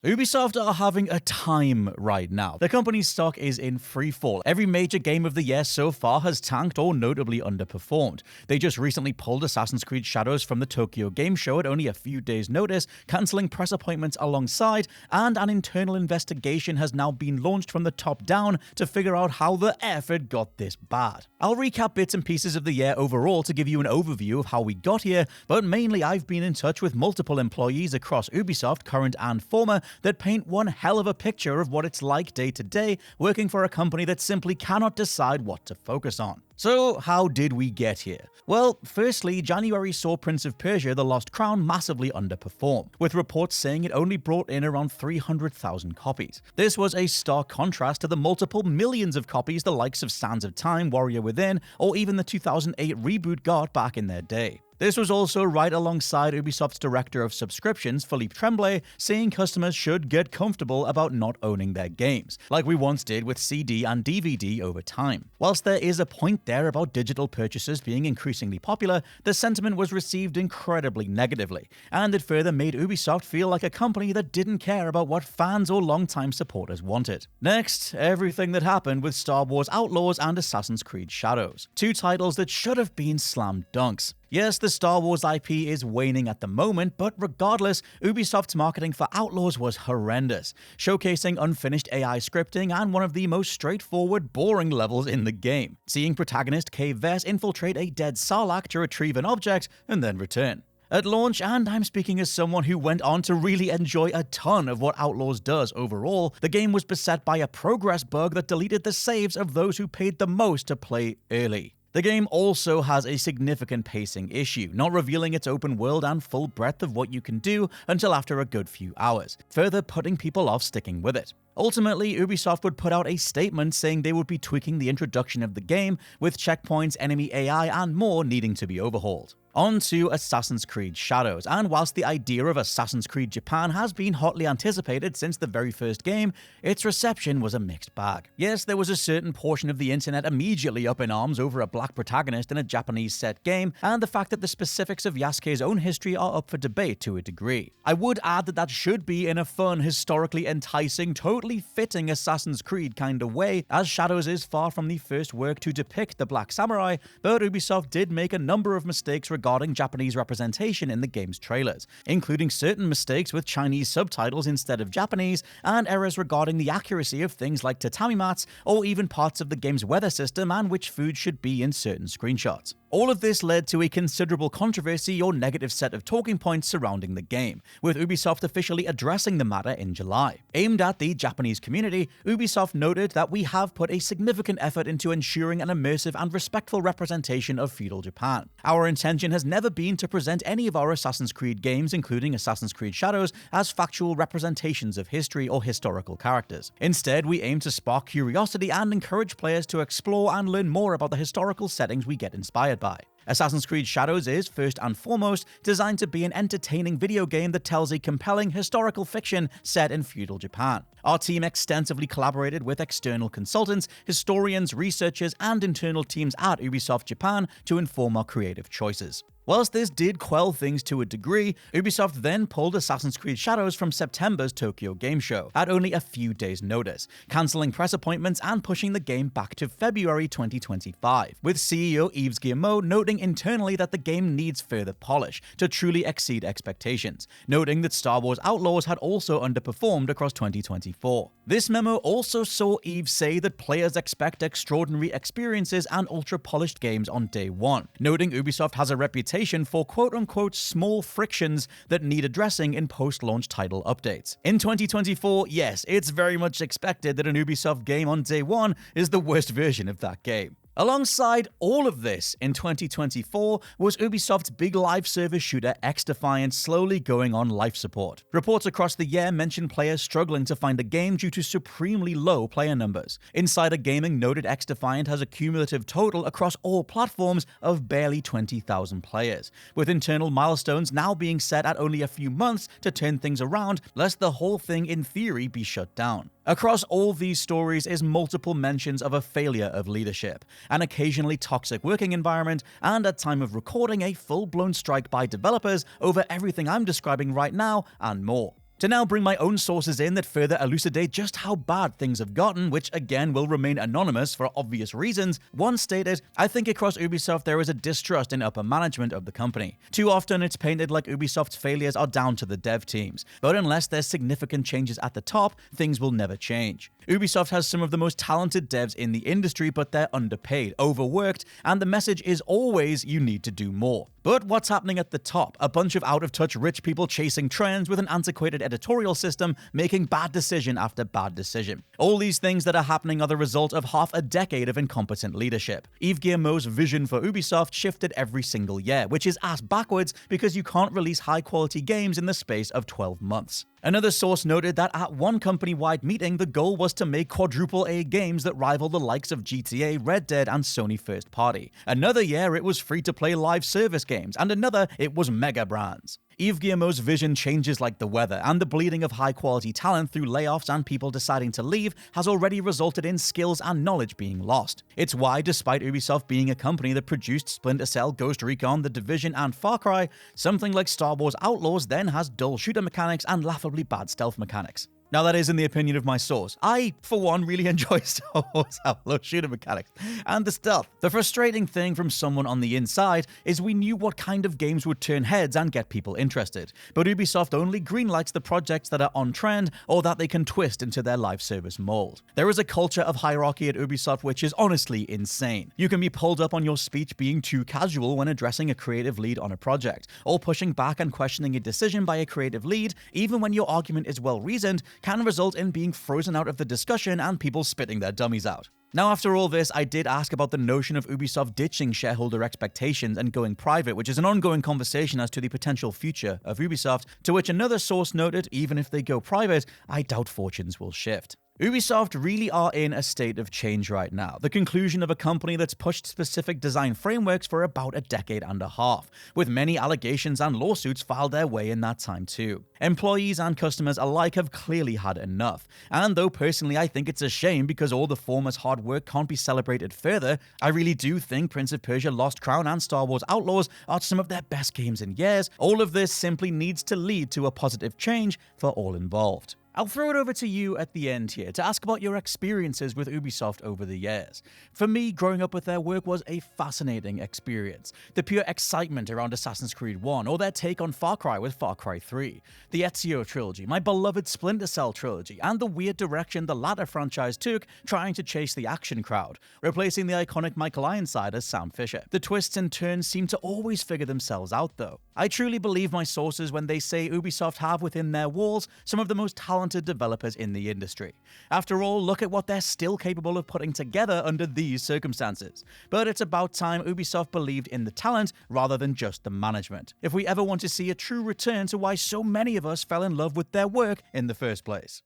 Ubisoft are having a time right now. The company's stock is in freefall. Every major game of the year so far has tanked or notably underperformed. They just recently pulled Assassin's Creed Shadows from the Tokyo Game Show at only a few days' notice, cancelling press appointments alongside, and an internal investigation has now been launched from the top down to figure out how the F it got this bad. I'll recap bits and pieces of the year overall to give you an overview of how we got here, but mainly I've been in touch with multiple employees across Ubisoft, current and former, that paint one hell of a picture of what it's like day to day working for a company that simply cannot decide what to focus on. So how did we get here? Well, firstly, January saw Prince of Persia: The Lost Crown massively underperform, with reports saying it only brought in around 300,000 copies. This was a stark contrast to the multiple millions of copies the likes of Sands of Time, Warrior Within, or even the 2008 reboot got back in their day. This was also right alongside Ubisoft's director of subscriptions, Philippe Tremblay, saying customers should get comfortable about not owning their games, like we once did with CD and DVD over time. Whilst there is a point there about digital purchases being increasingly popular, the sentiment was received incredibly negatively, and it further made Ubisoft feel like a company that didn't care about what fans or longtime supporters wanted. Next, everything that happened with Star Wars Outlaws and Assassin's Creed Shadows, two titles that should have been slam dunks. Yes, the Star Wars IP is waning at the moment, but regardless, Ubisoft's marketing for Outlaws was horrendous, showcasing unfinished AI scripting and one of the most straightforward, boring levels in the game, seeing protagonist Kay Vess infiltrate a dead Sarlacc to retrieve an object and then return. At launch, and I'm speaking as someone who went on to really enjoy a ton of what Outlaws does overall, the game was beset by a progress bug that deleted the saves of those who paid the most to play early. The game also has a significant pacing issue, not revealing its open world and full breadth of what you can do until after a good few hours, further putting people off sticking with it. Ultimately, Ubisoft would put out a statement saying they would be tweaking the introduction of the game, with checkpoints, enemy AI, and more needing to be overhauled. On to Assassin's Creed Shadows, and whilst the idea of Assassin's Creed Japan has been hotly anticipated since the very first game, its reception was a mixed bag. Yes, there was a certain portion of the internet immediately up in arms over a black protagonist in a Japanese set game, and the fact that the specifics of Yasuke's own history are up for debate to a degree. I would add that that should be in a fun, historically enticing, totally fitting Assassin's Creed kind of way, as Shadows is far from the first work to depict the Black Samurai, but Ubisoft did make a number of mistakes regarding Japanese representation in the game's trailers, including certain mistakes with Chinese subtitles instead of Japanese, and errors regarding the accuracy of things like tatami mats, or even parts of the game's weather system and which food should be in certain screenshots. All of this led to a considerable controversy or negative set of talking points surrounding the game, with Ubisoft officially addressing the matter in July. Aimed at the Japanese community, Ubisoft noted that we have put a significant effort into ensuring an immersive and respectful representation of feudal Japan. Our intention has never been to present any of our Assassin's Creed games, including Assassin's Creed Shadows, as factual representations of history or historical characters. Instead, we aim to spark curiosity and encourage players to explore and learn more about the historical settings we get inspired by. Assassin's Creed Shadows is, first and foremost, designed to be an entertaining video game that tells a compelling historical fiction set in feudal Japan. Our team extensively collaborated with external consultants, historians, researchers, and internal teams at Ubisoft Japan to inform our creative choices. Whilst this did quell things to a degree, Ubisoft then pulled Assassin's Creed Shadows from September's Tokyo Game Show at only a few days' notice, cancelling press appointments and pushing the game back to February 2025, with CEO Yves Guillemot noting internally that the game needs further polish to truly exceed expectations, noting that Star Wars Outlaws had also underperformed across 2024. This memo also saw Yves say that players expect extraordinary experiences and ultra-polished games on day one, noting Ubisoft has a reputation for quote-unquote small frictions that need addressing in post-launch title updates. In 2024, yes, it's very much expected that an Ubisoft game on day one is the worst version of that game. Alongside all of this, in 2024 was Ubisoft's big live service shooter XDefiant slowly going on life support. Reports across the year mentioned players struggling to find a game due to supremely low player numbers. Insider Gaming noted XDefiant has a cumulative total across all platforms of barely 20,000 players, with internal milestones now being set at only a few months to turn things around, lest the whole thing in theory be shut down. Across all these stories is multiple mentions of a failure of leadership, an occasionally toxic working environment, and at time of recording a full-blown strike by developers over everything I'm describing right now and more. To now bring my own sources in that further elucidate just how bad things have gotten, which again will remain anonymous for obvious reasons, one stated, "I think across Ubisoft there is a distrust in upper management of the company. Too often it's painted like Ubisoft's failures are down to the dev teams, but unless there's significant changes at the top, things will never change. Ubisoft has some of the most talented devs in the industry, but they're underpaid, overworked, and the message is always you need to do more. But what's happening at the top? A bunch of out-of-touch rich people chasing trends with an antiquated editorial system, making bad decision after bad decision. All these things that are happening are the result of half a decade of incompetent leadership. Yves Guillemot's vision for Ubisoft shifted every single year, which is ass backwards because you can't release high-quality games in the space of 12 months. Another source noted that at one company-wide meeting, the goal was to make quadruple-A games that rival the likes of GTA, Red Dead, and Sony First Party. Another year, it was free-to-play live service games, and another, it was mega brands. Yves Guillemot's vision changes like the weather, and the bleeding of high-quality talent through layoffs and people deciding to leave has already resulted in skills and knowledge being lost. It's why, despite Ubisoft being a company that produced Splinter Cell, Ghost Recon, The Division, and Far Cry, something like Star Wars Outlaws then has dull shooter mechanics and laughably bad stealth mechanics. Now that is in the opinion of my source. I, for one, really enjoy Star Wars Outlaws shooter mechanics and the stealth. The frustrating thing from someone on the inside is we knew what kind of games would turn heads and get people interested, but Ubisoft only greenlights the projects that are on trend or that they can twist into their live service mold. There is a culture of hierarchy at Ubisoft which is honestly insane. You can be pulled up on your speech being too casual when addressing a creative lead on a project, or pushing back and questioning a decision by a creative lead, even when your argument is well reasoned, can result in being frozen out of the discussion and people spitting their dummies out. Now, after all this, I did ask about the notion of Ubisoft ditching shareholder expectations and going private, which is an ongoing conversation as to the potential future of Ubisoft, to which another source noted, even if they go private, I doubt fortunes will shift. Ubisoft really are in a state of change right now, the conclusion of a company that's pushed specific design frameworks for about a decade and a half, with many allegations and lawsuits filed their way in that time too. Employees and customers alike have clearly had enough, and though personally I think it's a shame because all the former's hard work can't be celebrated further, I really do think Prince of Persia Lost Crown and Star Wars Outlaws are some of their best games in years. All of this simply needs to lead to a positive change for all involved. I'll throw it over to you at the end here to ask about your experiences with Ubisoft over the years. For me, growing up with their work was a fascinating experience. The pure excitement around Assassin's Creed 1, or their take on Far Cry with Far Cry 3, the Ezio trilogy, my beloved Splinter Cell trilogy, and the weird direction the latter franchise took trying to chase the action crowd, replacing the iconic Michael Ironside as Sam Fisher. The twists and turns seem to always figure themselves out though. I truly believe my sources when they say Ubisoft have within their walls some of the most talented developers in the industry. After all, look at what they're still capable of putting together under these circumstances. But it's about time Ubisoft believed in the talent rather than just the management, if we ever want to see a true return to why so many of us fell in love with their work in the first place.